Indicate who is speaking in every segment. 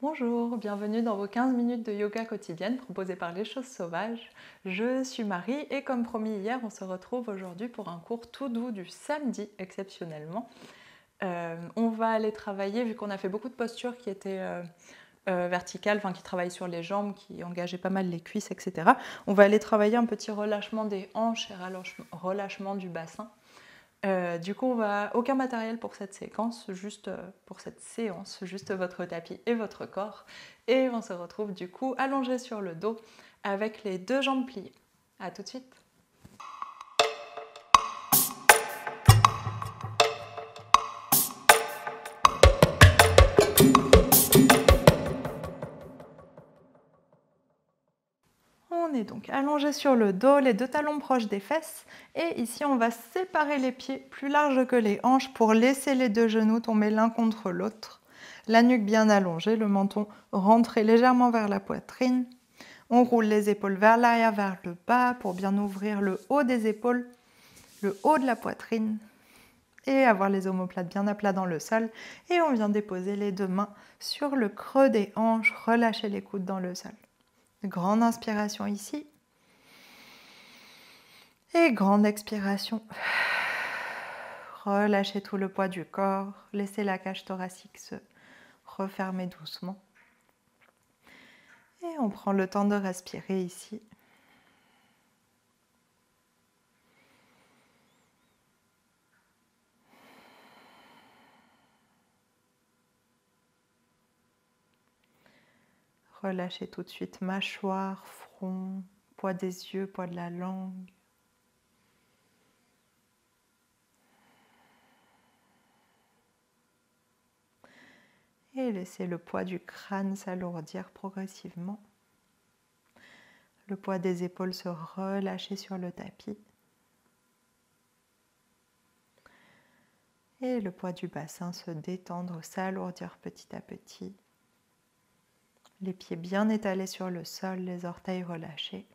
Speaker 1: Bonjour, bienvenue dans vos 15 minutes de yoga quotidienne proposées par Les Choses Sauvages. Je suis Marie et comme promis hier, on se retrouve aujourd'hui pour un cours tout doux du samedi exceptionnellement. On va aller travailler, vu qu'on a fait beaucoup de postures qui étaient verticales, enfin qui travaillent sur les jambes, qui engageaient pas mal les cuisses, etc. On va aller travailler un petit relâchement des hanches et relâchement du bassin. Du coup, aucun matériel pour cette séquence, juste pour cette séance, juste votre tapis et votre corps. Et on se retrouve du coup allongé sur le dos avec les deux jambes pliées. A tout de suite. On est donc allongé sur le dos, les deux talons proches des fesses. Et ici, on va séparer les pieds plus larges que les hanches pour laisser les deux genoux tomber l'un contre l'autre. La nuque bien allongée, le menton rentré légèrement vers la poitrine. On roule les épaules vers l'arrière, vers le bas pour bien ouvrir le haut des épaules, le haut de la poitrine et avoir les omoplates bien à plat dans le sol. Et on vient déposer les deux mains sur le creux des hanches, relâcher les coudes dans le sol. Grande inspiration ici. Et grande expiration. Relâchez tout le poids du corps. Laissez la cage thoracique se refermer doucement. Et on prend le temps de respirer ici. Relâchez tout de suite mâchoire, front, poids des yeux, poids de la langue. Et laissez le poids du crâne s'alourdir progressivement. Le poids des épaules se relâcher sur le tapis. Et le poids du bassin se détendre, s'alourdir petit à petit. Les pieds bien étalés sur le sol, les orteils relâchés.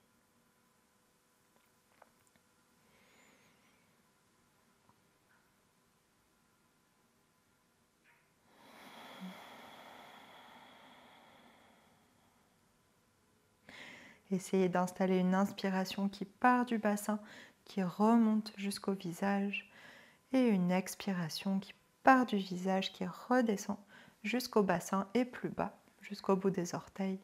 Speaker 1: Essayez d'installer une inspiration qui part du bassin, qui remonte jusqu'au visage, et une expiration qui part du visage, qui redescend jusqu'au bassin et plus bas, jusqu'au bout des orteils.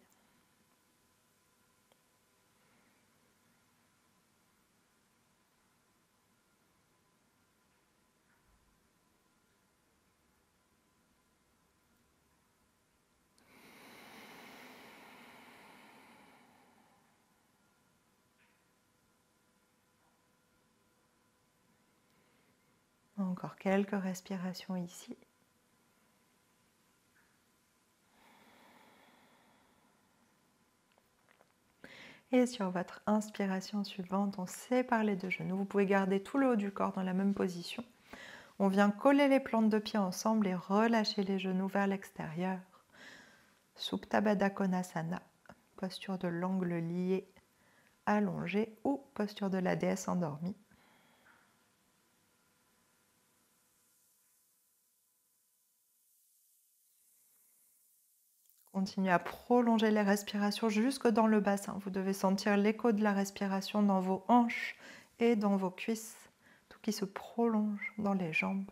Speaker 1: Encore quelques respirations ici. Et sur votre inspiration suivante, on sépare les deux genoux. Vous pouvez garder tout le haut du corps dans la même position. On vient coller les plantes de pied ensemble et relâcher les genoux vers l'extérieur. Supta Baddha Konasana, posture de l'angle lié, allongé ou posture de la déesse endormie. Continuez à prolonger les respirations jusque dans le bassin. Vous devez sentir l'écho de la respiration dans vos hanches et dans vos cuisses, tout qui se prolonge dans les jambes.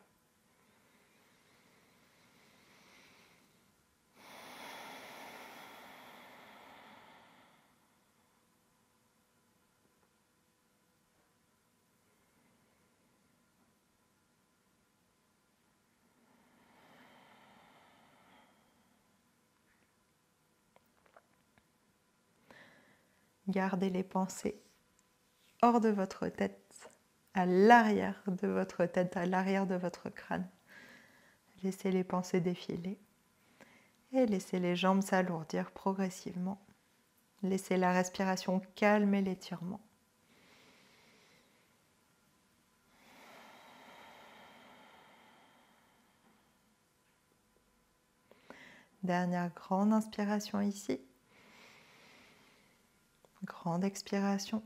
Speaker 1: Gardez les pensées hors de votre tête, à l'arrière de votre tête, à l'arrière de votre crâne. Laissez les pensées défiler et laissez les jambes s'alourdir progressivement. Laissez la respiration calmer l'étirement. Dernière grande inspiration ici. Grande expiration.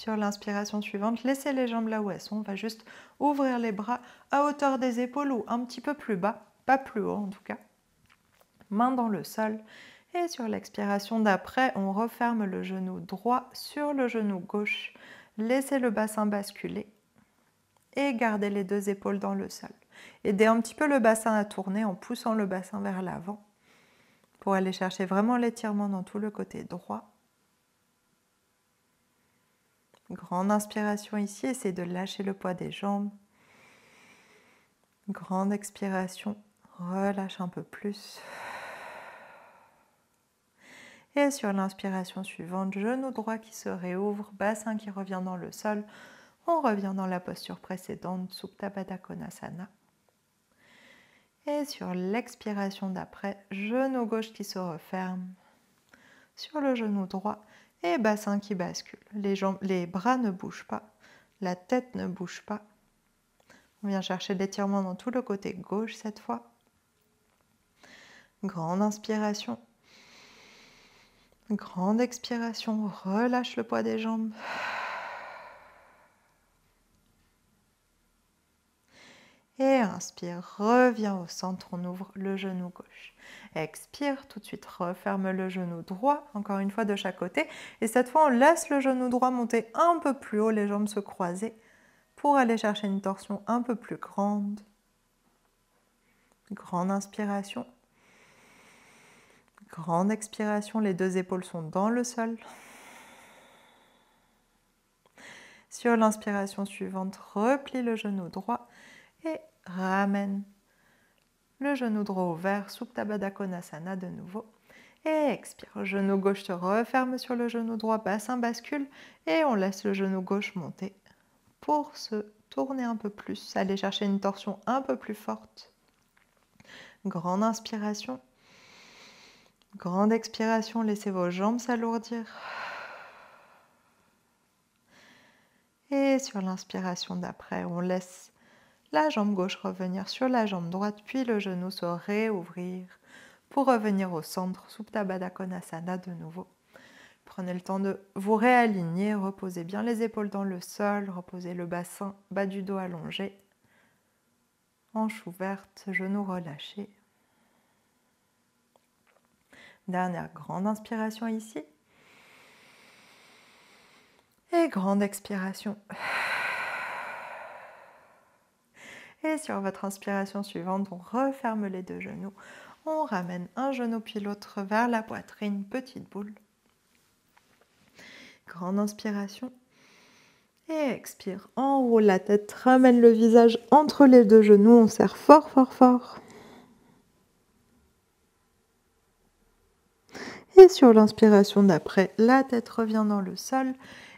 Speaker 1: Sur l'inspiration suivante, laissez les jambes là où elles sont. On va juste ouvrir les bras à hauteur des épaules ou un petit peu plus bas, pas plus haut en tout cas. Main dans le sol. Et sur l'expiration d'après, on referme le genou droit sur le genou gauche. Laissez le bassin basculer et gardez les deux épaules dans le sol. Aidez un petit peu le bassin à tourner en poussant le bassin vers l'avant pour aller chercher vraiment l'étirement dans tout le côté droit. Grande inspiration ici, essayez de lâcher le poids des jambes. Grande expiration, relâche un peu plus. Et sur l'inspiration suivante, genou droit qui se réouvre, bassin qui revient dans le sol. On revient dans la posture précédente, Supta Baddha Konasana. Et sur l'expiration d'après, genou gauche qui se referme sur le genou droit et bassin qui bascule. Les bras ne bougent pas, la tête ne bouge pas. On vient chercher l'étirement dans tout le côté gauche cette fois. Grande inspiration. Grande expiration, relâche le poids des jambes. Et inspire, reviens au centre, on ouvre le genou gauche. Expire, tout de suite referme le genou droit, encore une fois de chaque côté. Et cette fois, on laisse le genou droit monter un peu plus haut, les jambes se croiser, pour aller chercher une torsion un peu plus grande. Grande inspiration. Grande expiration, les deux épaules sont dans le sol. Sur l'inspiration suivante, replie le genou droit et ramène le genou droit ouvert, Supta Baddha Konasana de nouveau. Et expire, genou gauche se referme sur le genou droit, bassin bascule et on laisse le genou gauche monter pour se tourner un peu plus, aller chercher une torsion un peu plus forte. Grande inspiration. Grande expiration, laissez vos jambes s'alourdir. Et sur l'inspiration d'après, on laisse la jambe gauche revenir sur la jambe droite, puis le genou se réouvrir pour revenir au centre, Supta Baddha Konasana de nouveau. Prenez le temps de vous réaligner, reposez bien les épaules dans le sol, reposez le bassin, bas du dos allongé, hanche ouverte, genoux relâchés. Dernière grande inspiration ici. Et grande expiration. Et sur votre inspiration suivante, on referme les deux genoux. On ramène un genou puis l'autre vers la poitrine, petite boule. Grande inspiration. Et expire, enroule la tête, ramène le visage entre les deux genoux. On serre fort, fort, fort. Et sur l'inspiration d'après, la tête revient dans le sol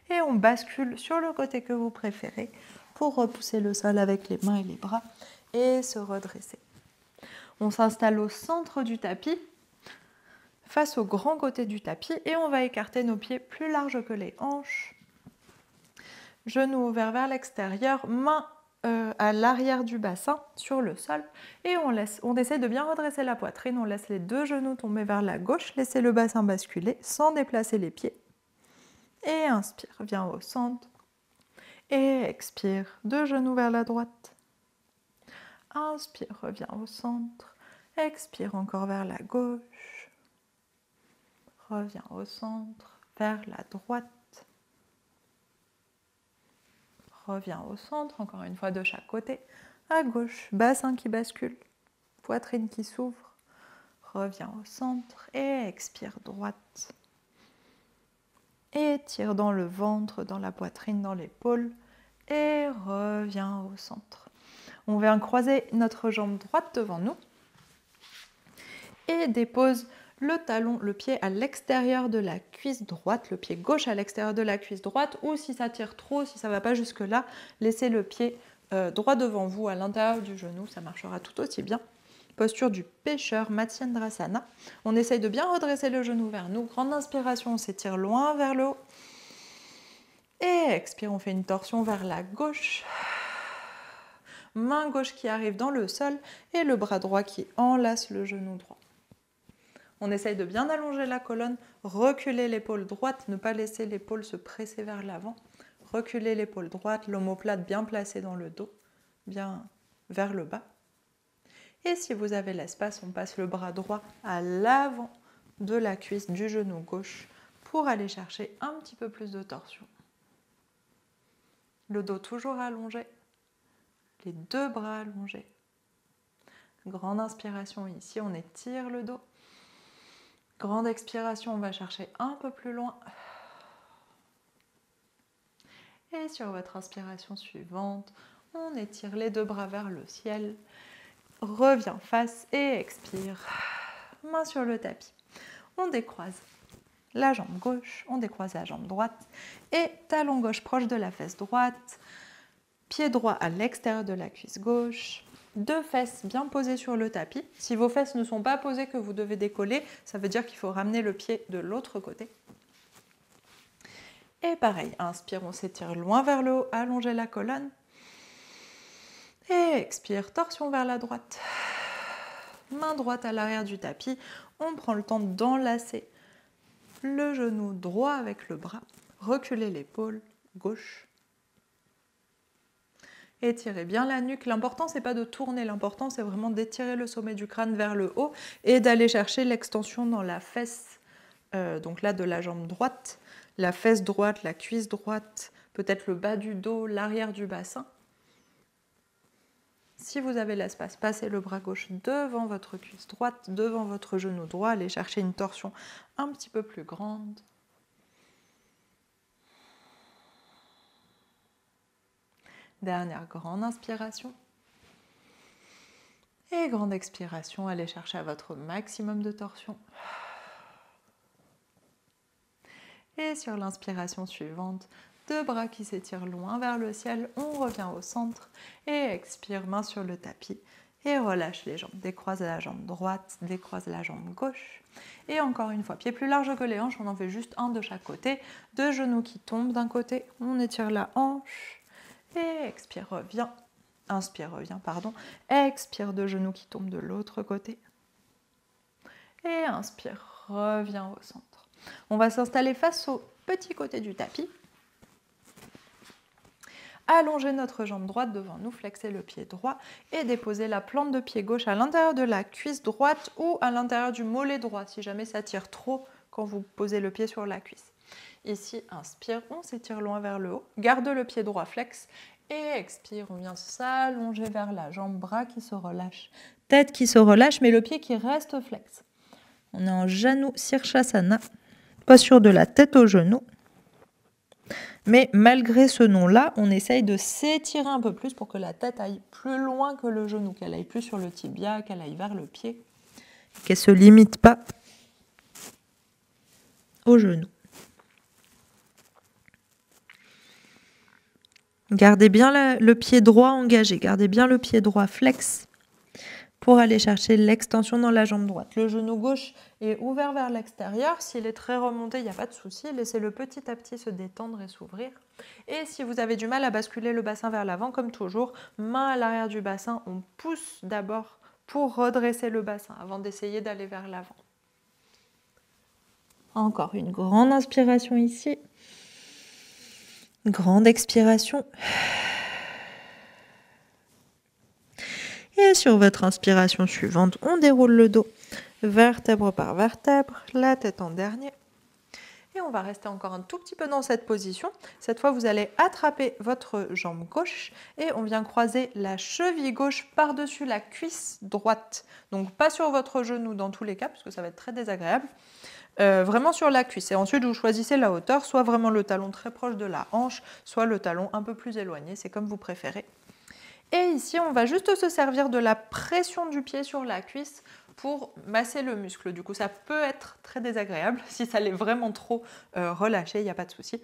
Speaker 1: et on bascule sur le côté que vous préférez pour repousser le sol avec les mains et les bras et se redresser. On s'installe au centre du tapis, face au grand côté du tapis et on va écarter nos pieds plus larges que les hanches. Genoux ouverts vers l'extérieur, mains à l'arrière du bassin sur le sol et on essaie de bien redresser la poitrine, on laisse les deux genoux tomber vers la gauche, laissez le bassin basculer sans déplacer les pieds. Et inspire, viens au centre. Et expire, deux genoux vers la droite. Inspire, reviens au centre. Expire encore vers la gauche. Reviens au centre, vers la droite. Reviens au centre, encore une fois de chaque côté. À gauche, bassin qui bascule, poitrine qui s'ouvre. Reviens au centre et expire droite. Étire dans le ventre, dans la poitrine, dans l'épaule. Et reviens au centre. On vient croiser notre jambe droite devant nous. Et dépose le talon, le pied à l'extérieur de la cuisse droite, le pied gauche à l'extérieur de la cuisse droite, ou si ça tire trop, si ça ne va pas jusque-là, laissez le pied droit devant vous, à l'intérieur du genou, ça marchera tout aussi bien. Posture du pêcheur, Matsyendrasana. On essaye de bien redresser le genou vers nous. Grande inspiration, on s'étire loin vers le haut. Et expire, on fait une torsion vers la gauche. Main gauche qui arrive dans le sol et le bras droit qui enlace le genou droit. On essaye de bien allonger la colonne, reculer l'épaule droite, ne pas laisser l'épaule se presser vers l'avant. reculez l'épaule droite, l'omoplate bien placée dans le dos, bien vers le bas. Et si vous avez l'espace, on passe le bras droit à l'avant de la cuisse du genou gauche pour aller chercher un petit peu plus de torsion. Le dos toujours allongé, les deux bras allongés. Grande inspiration ici, on étire le dos. Grande expiration, on va chercher un peu plus loin. Et sur votre inspiration suivante, on étire les deux bras vers le ciel. Revient face et expire. Main sur le tapis. On décroise la jambe gauche, on décroise la jambe droite et talon gauche proche de la fesse droite. Pied droit à l'extérieur de la cuisse gauche. Deux fesses bien posées sur le tapis. Si vos fesses ne sont pas posées, que vous devez décoller, ça veut dire qu'il faut ramener le pied de l'autre côté. Et pareil, inspire, on s'étire loin vers le haut, allongez la colonne. Et expire, torsion vers la droite. Main droite à l'arrière du tapis. On prend le temps d'enlacer le genou droit avec le bras. Reculez l'épaule gauche. Étirez bien la nuque. L'important, c'est pas de tourner. L'important, c'est vraiment d'étirer le sommet du crâne vers le haut et d'aller chercher l'extension dans la fesse, donc là, de la jambe droite. La fesse droite, la cuisse droite, peut-être le bas du dos, l'arrière du bassin. Si vous avez l'espace, passez le bras gauche devant votre cuisse droite, devant votre genou droit. Allez chercher une torsion un petit peu plus grande. Dernière grande inspiration. Et grande expiration, allez chercher à votre maximum de torsion. Et sur l'inspiration suivante, deux bras qui s'étirent loin vers le ciel, on revient au centre et expire, main sur le tapis et relâche les jambes. Décroise la jambe droite, décroise la jambe gauche. Et encore une fois, pied plus large que les hanches, on en fait juste un de chaque côté. Deux genoux qui tombent d'un côté, on étire la hanche. Et expire, revient. Inspire, revient, pardon. Expire, deux genoux qui tombent de l'autre côté. Et inspire, revient au centre. On va s'installer face au petit côté du tapis. Allongez notre jambe droite devant nous, flexez le pied droit et déposez la plante de pied gauche à l'intérieur de la cuisse droite ou à l'intérieur du mollet droit, si jamais ça tire trop quand vous posez le pied sur la cuisse. Ici, inspire, on s'étire loin vers le haut, garde le pied droit flex et expire, on vient s'allonger vers la jambe, bras qui se relâche, tête qui se relâche, mais le pied qui reste flex. On est en Janu Sirsasana, posture de la tête au genou. Mais malgré ce nom-là, on essaye de s'étirer un peu plus pour que la tête aille plus loin que le genou, qu'elle aille plus sur le tibia, qu'elle aille vers le pied, qu'elle ne se limite pas au genou. Gardez bien le pied droit engagé, gardez bien le pied droit flex pour aller chercher l'extension dans la jambe droite. Le genou gauche est ouvert vers l'extérieur. S'il est très remonté, il n'y a pas de souci. Laissez-le petit à petit se détendre et s'ouvrir. Et si vous avez du mal à basculer le bassin vers l'avant, comme toujours, main à l'arrière du bassin, on pousse d'abord pour redresser le bassin avant d'essayer d'aller vers l'avant. Encore une grande inspiration ici. Grande expiration. Et sur votre inspiration suivante, on déroule le dos vertèbre par vertèbre, la tête en dernier. Et on va rester encore un tout petit peu dans cette position. Cette fois, vous allez attraper votre jambe gauche et on vient croiser la cheville gauche par-dessus la cuisse droite. Donc pas sur votre genou dans tous les cas, parce que ça va être très désagréable. Vraiment sur la cuisse. Et ensuite, vous choisissez la hauteur, soit vraiment le talon très proche de la hanche, soit le talon un peu plus éloigné, c'est comme vous préférez. Et ici, on va juste se servir de la pression du pied sur la cuisse pour masser le muscle. Du coup, ça peut être très désagréable. Si ça l'est vraiment trop relâché, il n'y a pas de souci.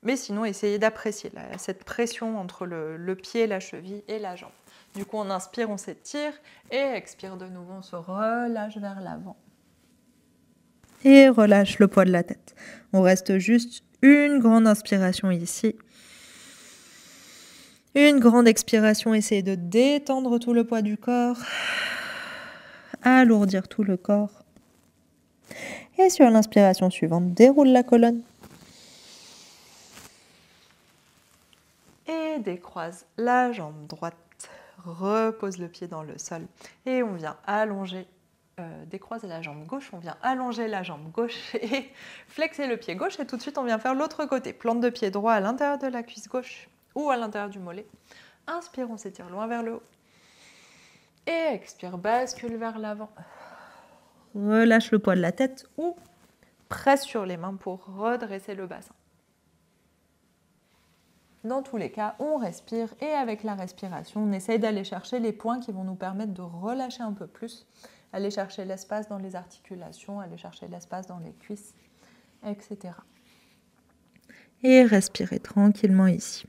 Speaker 1: Mais sinon, essayez d'apprécier cette pression entre le pied, la cheville et la jambe. Du coup, on inspire, on s'étire et expire de nouveau, on se relâche vers l'avant. Et relâche le poids de la tête. On reste juste une grande inspiration ici. Une grande expiration, essayez de détendre tout le poids du corps, alourdir tout le corps. Et sur l'inspiration suivante, déroule la colonne. décroise la jambe droite, repose le pied dans le sol et on vient allonger, décroiser la jambe gauche, on vient allonger la jambe gauche et flexer le pied gauche et tout de suite on vient faire l'autre côté. Plante de pied droit à l'intérieur de la cuisse gauche ou à l'intérieur du mollet. Inspire, on s'étire loin vers le haut. Et expire, bascule vers l'avant. Relâche le poids de la tête ou presse sur les mains pour redresser le bassin. Dans tous les cas, on respire et avec la respiration, on essaye d'aller chercher les points qui vont nous permettre de relâcher un peu plus, aller chercher l'espace dans les articulations, aller chercher l'espace dans les cuisses, etc. Et respirez tranquillement ici.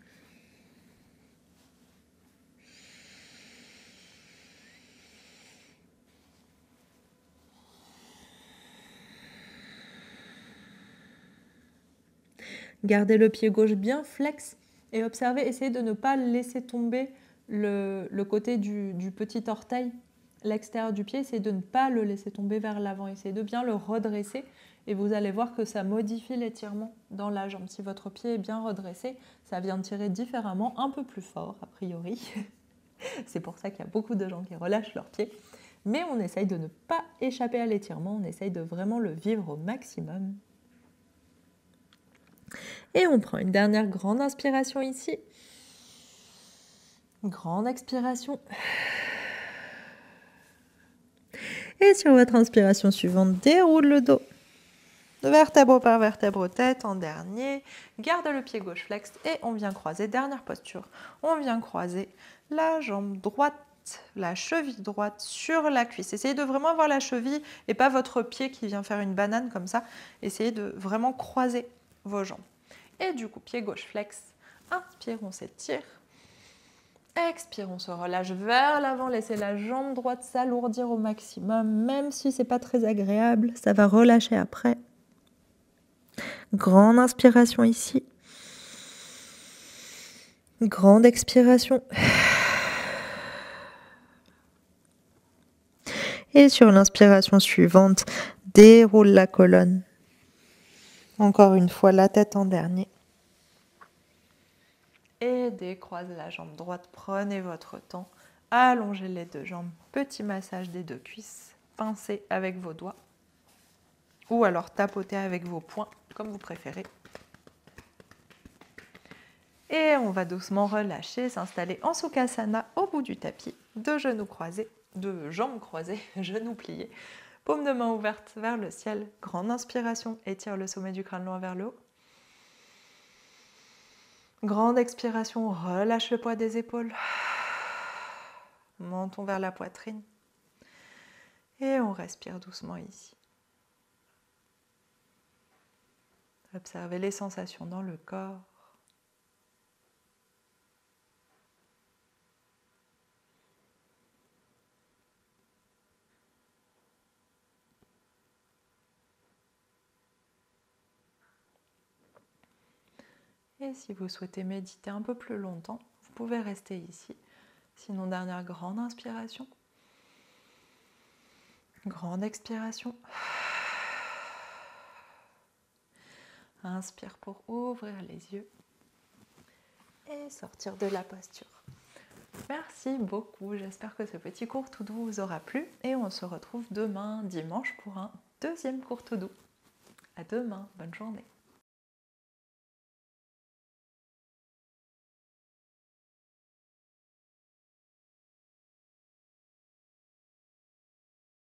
Speaker 1: Gardez le pied gauche bien flex et observez, essayez de ne pas laisser tomber le côté du petit orteil, l'extérieur du pied, essayez de ne pas le laisser tomber vers l'avant, essayez de bien le redresser et vous allez voir que ça modifie l'étirement dans la jambe. Si votre pied est bien redressé, ça vient tirer différemment, un peu plus fort a priori. C'est pour ça qu'il y a beaucoup de gens qui relâchent leurs pieds. Mais on essaye de ne pas échapper à l'étirement, on essaye de vraiment le vivre au maximum. Et on prend une dernière grande inspiration ici. Grande expiration. Et sur votre inspiration suivante, déroule le dos. Vertèbre par vertèbre, tête en dernier. Garde le pied gauche flex et on vient croiser, dernière posture. On vient croiser la jambe droite, la cheville droite sur la cuisse. Essayez de vraiment avoir la cheville et pas votre pied qui vient faire une banane comme ça. Essayez de vraiment croiser vos jambes. Et du coup, pied gauche flex. Inspire, on s'étire. Expire, on se relâche vers l'avant. Laissez la jambe droite s'alourdir au maximum. Même si ce n'est pas très agréable, ça va relâcher après. Grande inspiration ici. Grande expiration. Et sur l'inspiration suivante, déroule la colonne. Encore une fois, la tête en dernier. Et décroisez la jambe droite, prenez votre temps, allongez les deux jambes, petit massage des deux cuisses, pincez avec vos doigts ou alors tapotez avec vos poings, comme vous préférez. Et on va doucement relâcher, s'installer en Sukhasana au bout du tapis, deux genoux croisés, deux jambes croisées, genoux pliés, paume de main ouverte vers le ciel, grande inspiration, étire le sommet du crâne loin vers le haut. Grande expiration, relâche le poids des épaules. Menton vers la poitrine. Et on respire doucement ici. Observez les sensations dans le corps. Et si vous souhaitez méditer un peu plus longtemps, vous pouvez rester ici. Sinon, dernière grande inspiration. Grande expiration. Inspire pour ouvrir les yeux et sortir de la posture. Merci beaucoup, j'espère que ce petit cours tout doux vous aura plu et on se retrouve demain dimanche pour un deuxième cours tout doux. À demain, bonne journée.